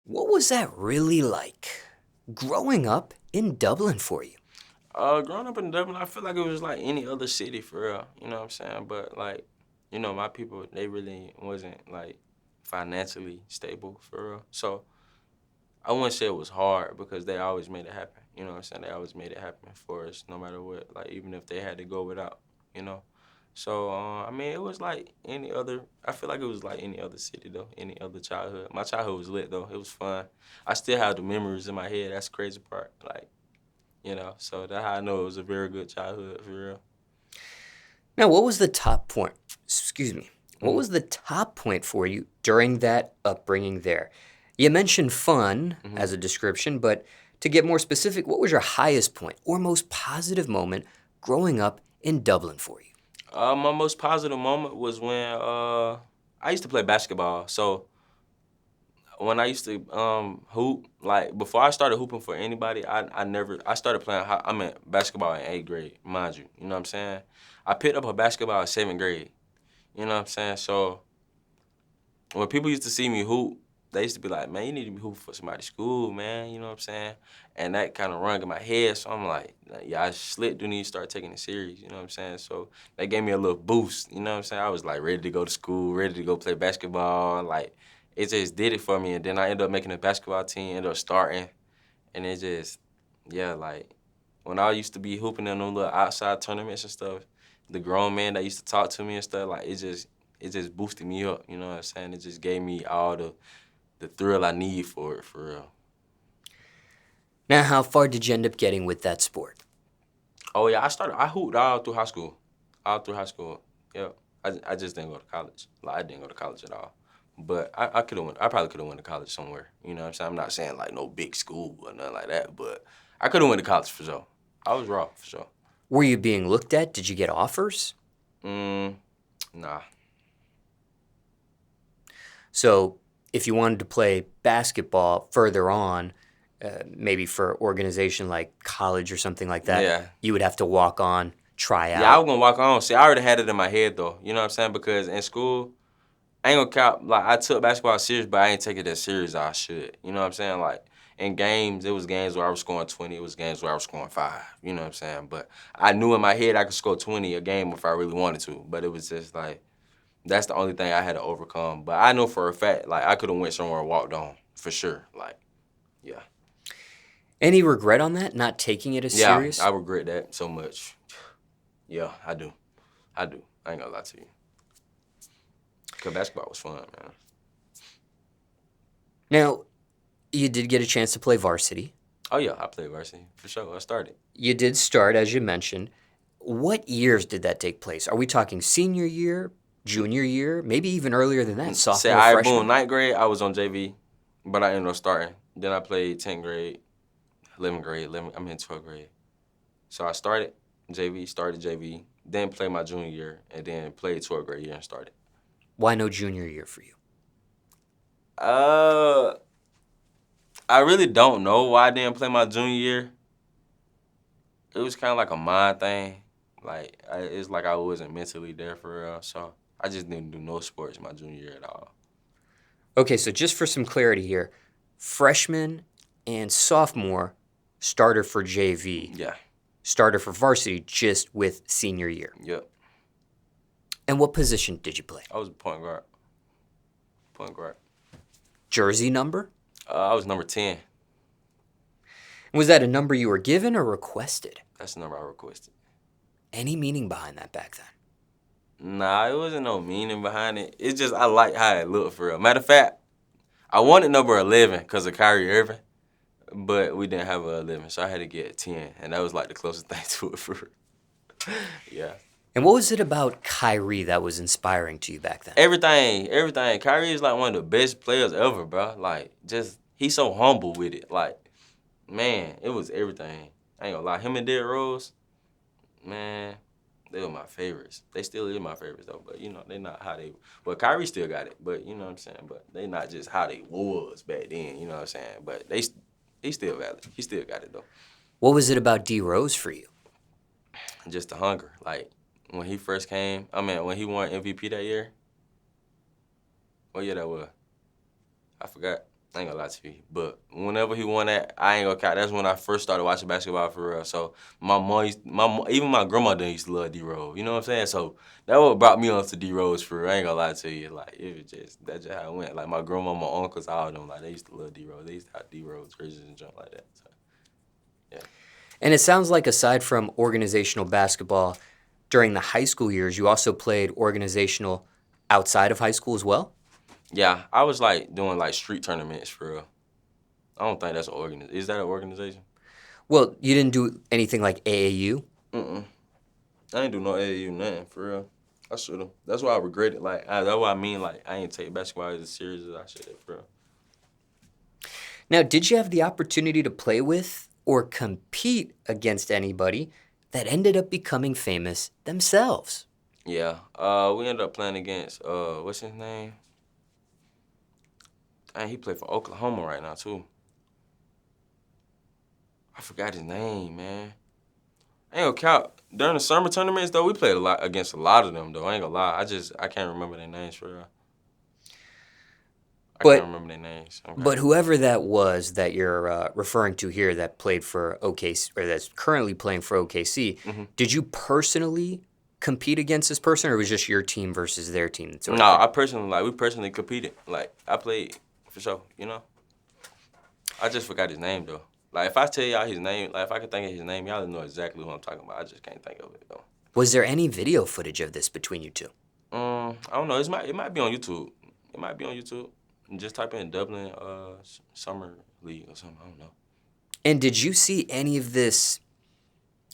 What was that really like growing up in Dublin for you? Growing up in Dublin, I feel like it was like any other city for real. You know what I'm saying? But like, my people, they really wasn't like financially stable for real. So I wouldn't say it was hard because they always made it happen. You know what I'm saying? They always made it happen for us no matter what. Like even if they had to go without, you know. So I mean, it was like any other. I feel like it was like any other city though, any other childhood. My childhood was lit though. It was fun. I still have the memories in my head. That's the crazy part. Like. So that's how I know it was a very good childhood for real. Now, what was the top point? Excuse me. What hmm was the top point for you during that upbringing there? You mentioned fun hmm as a description, but to get more specific, what was your highest point or most positive moment growing up in Dublin for you? My most positive moment was when I used to play basketball. So when I used to hoop, like before I started hooping for anybody, I started playing. I mean basketball in 8th grade, mind you. You know what I'm saying? I picked up a basketball in 7th grade. You know what I'm saying? So when people used to see me hoop, they used to be like, man, you need to be hooping for somebody's school, man. You know what I'm saying? And that kind of rung in my head. So I'm like, yeah, I slick do need to start taking it serious. You know what I'm saying? So that gave me a little boost. You know what I'm saying? I was like ready to go to school, ready to go play basketball. Like it just did it for me. And then I ended up making a basketball team, ended up starting. And it just, yeah, like when I used to be hooping in those little outside tournaments and stuff, the grown man that used to talk to me and stuff, like it just boosted me up, you know what I'm saying? It just gave me all the thrill I need for it, for real. Now, how far did you end up getting with that sport? Oh yeah, I hooped all through high school. All through high school. Yeah. I just didn't go to college. Like I didn't go to college at all. But I could have went I probably could have went to college somewhere. You know what I'm saying? I'm not saying like no big school or nothing like that, but I could have went to college for sure. I was raw for sure. Were you being looked at? Did you get offers? Mm, nah. So, if you wanted to play basketball further on, maybe for an organization like college or something like that, Yeah. you would have to walk on, try Yeah, I out. was gonna walk on. See, I already had it in my head though. You know what I'm saying? Because in school, I ain't gonna count. Like I took basketball serious, but I ain't take it as serious as I should. You know what I'm saying? Like in games, it was games where I was scoring 20. It was games where I was scoring 5. You know what I'm saying? But I knew in my head I could score 20 a game if I really wanted to. But it was just like that's the only thing I had to overcome. But I know for a fact, like I could have went somewhere and walked on for sure. Like yeah, Any regret on that, not taking it as yeah, serious? I regret that so much. Yeah, I do. I do. I ain't gonna lie to you. Cause basketball was fun, man. Now, you did get a chance to play varsity. Oh yeah, I played varsity for sure. I started. You did start, as you mentioned. What years did that take place? Are we talking senior year, junior year, maybe even earlier than that, Say, sophomore, all right, boom, freshman? 9th grade, I was on JV, but I ended up starting. Then I played 10th grade, 11th grade, I'm in 12th grade. So I started JV, then played my junior year, and then played 12th grade year and started. Why no junior year for you? Uh, I really don't know why I didn't play my junior year. It was kind of like a mind thing. Like, it's like I wasn't mentally there for real, so I just didn't do no sports my junior year at all. Okay, so just for some clarity here, freshman and sophomore starter for JV, Yeah, starter for varsity just with senior year. yep. And what position did you play? I was a point guard. Point guard. Jersey number? I was number 10. Was that a number you were given or requested? That's the number I requested. Any meaning behind that back then? Nah, it wasn't no meaning behind it. It's just I like how it looked for real. Matter of fact, I wanted number 11 because of Kyrie Irving, but we didn't have a 11, so I had to get a 10, and that was like the closest thing to it for real. Yeah. And what was it about Kyrie that was inspiring to you back then? Everything. Kyrie is like one of the best players ever, bro. Like, just, he's so humble with it. Like, man, it was everything. I ain't gonna lie. Him and Derrick Rose, man, they were my favorites. They still is my favorites though, but they not how they. But Kyrie still got it. But you know what I'm saying. But they not just how they was back then. You know what I'm saying. But he still valid. He still got it though. What was it about D Rose for you? Just the hunger. Like when he first came. I mean, when he won MVP that year. What year that was? I forgot. I ain't gonna lie to you. But whenever he won that, I ain't gonna count. That's when I first started watching basketball for real. So even my grandmother used to love D-Rose. You know what I'm saying? So that what brought me onto D-Rose for real. I ain't gonna lie to you. Like, it was just, that's just how it went. Like, my grandma, my uncles, all of them, like, they used to love D-Rose. They used to have D-Rose jerseys and junk like that. So, yeah. And it sounds like aside from organizational basketball during the high school years, you also played organizational outside of high school as well? Yeah, I was, like, doing, like, street tournaments for real. I don't think that's an organization. Is that an organization? Well, you didn't do anything like AAU? Mm-mm. I ain't do no AAU nothing, for real. I should've. That's why I regret it. Like, that's what I mean. Like, I ain't take basketball as serious as I should have, for real. Now, did you have the opportunity to play with or compete against anybody that ended up becoming famous themselves? Yeah. We ended up playing against, what's his name? Dang, he played for Oklahoma right now, too. I forgot his name, man. I ain't gonna count. During the summer tournaments, though, we played a lot against a lot of them, though. I ain't gonna lie. I can't remember their names, for real. I can't But remember their names. Okay. but whoever that was that you're referring to here that played for OKC or that's currently playing for OKC, did you personally compete against this person, or was it just your team versus their team sort No, of thing? we personally competed. Like, I played for sure, you know? I just forgot his name, though. Like, if I tell y'all his name, like, if I could think of his name, y'all know exactly who I'm talking about. I just can't think of it, though. Was there any video footage of this between you two? I don't know. It might be on YouTube. It might be on YouTube. Just type in Dublin Summer League or something. I don't know. And did you see any of this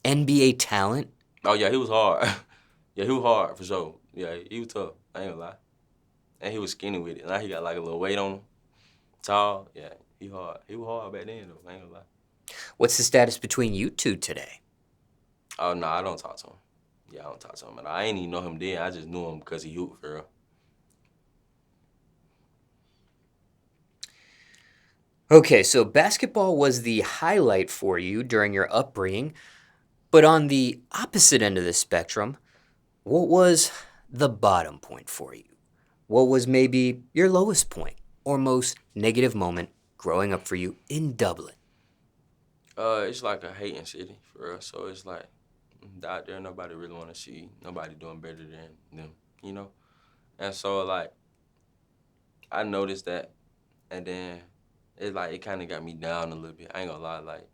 NBA talent? Oh, yeah, he was hard. Yeah, he was hard, for sure. Yeah, he was tough. I ain't gonna lie. And he was skinny with it. Now he got, like, a little weight on him. Tall. Yeah, he hard. He was hard back then, though. I ain't gonna lie. What's the status between you two today? Oh, no, I don't talk to him. Yeah, I don't talk to him. I ain't even know him then. I just knew him because he hooped, for real. Okay, so basketball was the highlight for you during your upbringing, but on the opposite end of the spectrum, what was the bottom point for you? What was maybe your lowest point or most negative moment growing up for you in Dublin? It's like a hating city, for real. So it's like, out there, nobody really want to see nobody doing better than them, you know? And so, like, I noticed that, and then it kind of got me down a little bit. I ain't gonna lie, like,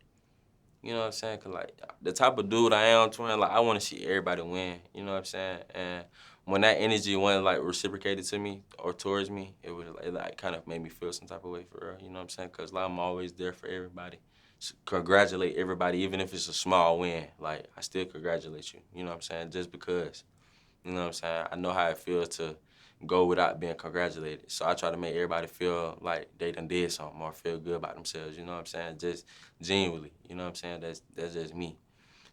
you know what I'm saying? Cause, like, the type of dude I am, twin, like, I want to see everybody win, you know what I'm saying? And when that energy wasn't, like, reciprocated to me or towards me, it like, kind of made me feel some type of way, for real, you know what I'm saying? Cause, like, I'm always there for everybody. Congratulate everybody, even if it's a small win. Like, I still congratulate you, you know what I'm saying? Just because, you know what I'm saying? I know how it feels to go without being congratulated. So I try to make everybody feel like they done did something or feel good about themselves, you know what I'm saying? Just genuinely, you know what I'm saying? That's just me.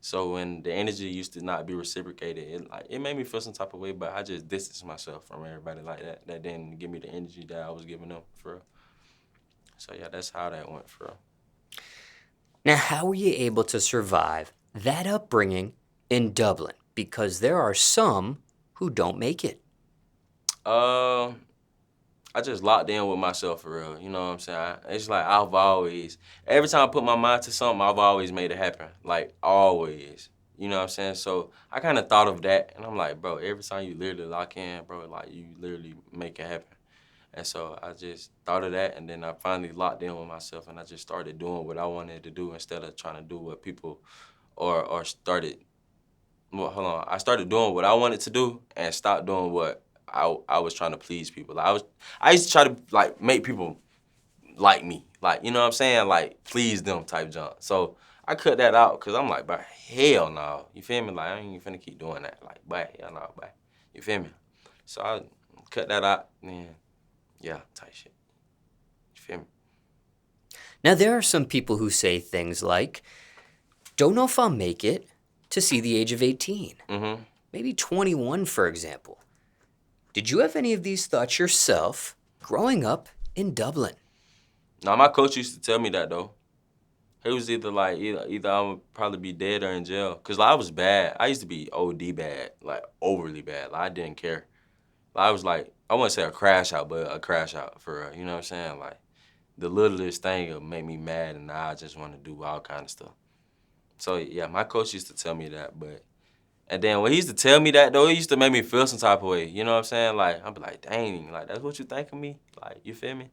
So when the energy used to not be reciprocated, it made me feel some type of way, but I just distanced myself from everybody like that. That didn't give me the energy that I was giving them, for real. So yeah, that's how that went, for real. Now, how were you able to survive that upbringing in Dublin? Because there are some who don't make it. Uh, I just locked in with myself, for real. You know what I'm saying? It's like every time I put my mind to something, I've always made it happen. Like, always. You know what I'm saying? So I kind of thought of that, and I'm like, bro, every time you literally lock in, bro, like, you literally make it happen. And so I just thought of that, and then I finally locked in with myself, and I just started doing what I wanted to do instead of trying to do what people or started. Well, hold on. I started doing what I wanted to do and stopped doing what I was trying to please people. I used to try to, like, make people like me. Like, you know what I'm saying? Like, please them type junk. So I cut that out because I'm like, but hell no. You feel me? Like, I ain't even finna keep doing that. Like, but hell no, but you feel me? So I cut that out, and yeah, type shit. You feel me? Now, there are some people who say things like, don't know if I'll make it to see the age of 18. Mm-hmm. Maybe 21, for example. Did you have any of these thoughts yourself growing up in Dublin? Now, my coach used to tell me that, though. He was either I would probably be dead or in jail. Cause, like, I was bad. I used to be OD bad, like, overly bad. Like, I didn't care. Like, I was like, I wouldn't say a crash out, but a crash out, for real. You know what I'm saying? Like, the littlest thing will make me mad, and I just want to do all kind of stuff. So yeah, my coach used to tell me that, and then when he used to tell me that though, it used to make me feel some type of way. You know what I'm saying? Like I'd be like, dang, like that's what you think of me? Like you feel me?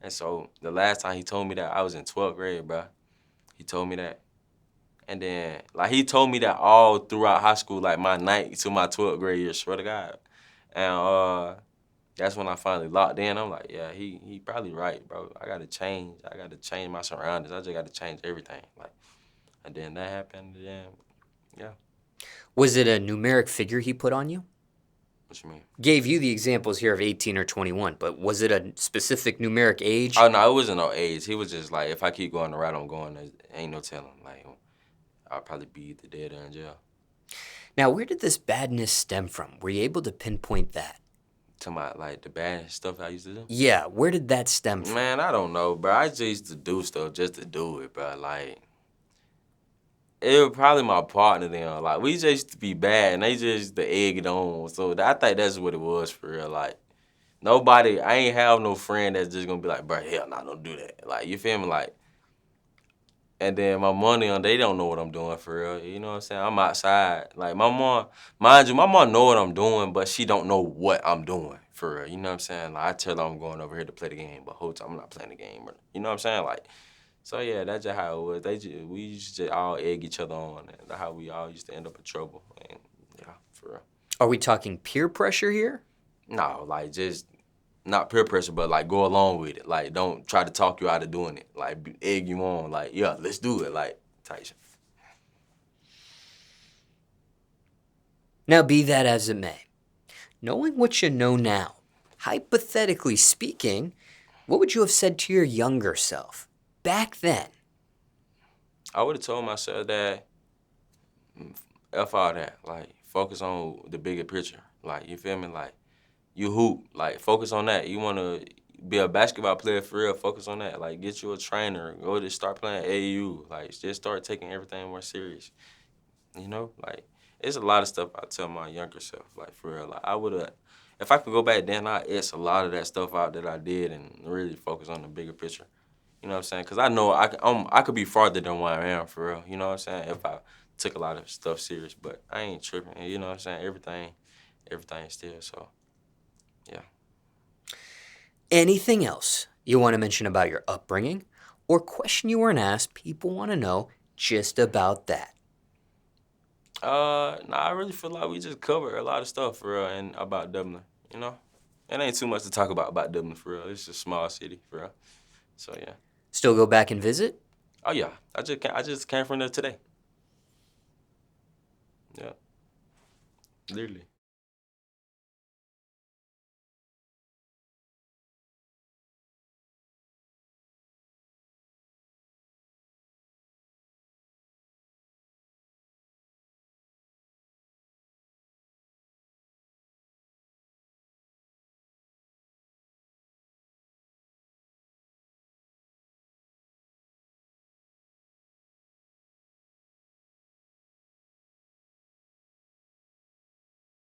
And so the last time he told me that, I was in 12th grade, bro. He told me that. And then, like, he told me that all throughout high school, like my 9th to my 12th grade year, swear to God. And that's when I finally locked in. I'm like, yeah, he probably right, bro. I gotta change. I gotta change my surroundings. I just gotta change everything. Like, and then that happened. And then, yeah. Was it a numeric figure he put on you? What you mean? Gave you the examples here of 18 or 21, but was it a specific numeric age? Oh no, it wasn't no age. He was just like, if I keep going the route I'm going, there ain't no telling. Like, I'll probably be either dead or in jail. Now, where did this badness stem from? Were you able to pinpoint that? To my like the bad stuff I used to do. Yeah, where did that stem from? Man, I don't know, bro. I just used to do stuff just to do it, bro. Like, it was probably my partner then. Like, we just used to be bad, and they just the egg it on. So I think that's what it was for real. Like, nobody, I ain't have no friend that's just gonna be like, bro, hell nah, don't do that. Like, you feel me? Like, and then my money on, they don't know what I'm doing for real. You know what I'm saying? I'm outside. Like, my mom, mind you, my mom know what I'm doing, but she don't know what I'm doing for real. You know what I'm saying? Like, I tell her I'm going over here to play the game, but whole time I'm not playing the game. You know what I'm saying? Like, so yeah, that's just how it was. We used to just all egg each other on, and that's how we all used to end up in trouble. And yeah, for real. Are we talking peer pressure here? No, like just not peer pressure, but like go along with it. Like don't try to talk you out of doing it. Like egg you on. Like yeah, let's do it. Like type shit. Now, be that as it may, knowing what you know now, hypothetically speaking, what would you have said to your younger self back then? I would have told myself that F all that. Like focus on the bigger picture. Like you feel me? Like you hoop. Like focus on that. You wanna be a basketball player for real, focus on that. Like get you a trainer. Go to start playing AAU. Like just start taking everything more serious. You know? Like it's a lot of stuff I tell my younger self, like for real. Like I would've if I could go back then, I'd X a lot of that stuff out that I did and really focus on the bigger picture. You know what I'm saying? Because I know I could be farther than where I am for real. You know what I'm saying? If I took a lot of stuff serious, but I ain't tripping. You know what I'm saying? Everything still. So yeah. Anything else you want to mention about your upbringing or question you weren't asked people want to know just about that? Nah, I really feel like we just covered a lot of stuff for real and about Dublin. You know, it ain't too much to talk about Dublin for real. It's a small city for real. So yeah. Still go back and visit? Oh yeah, I just came from there today. Yeah, literally.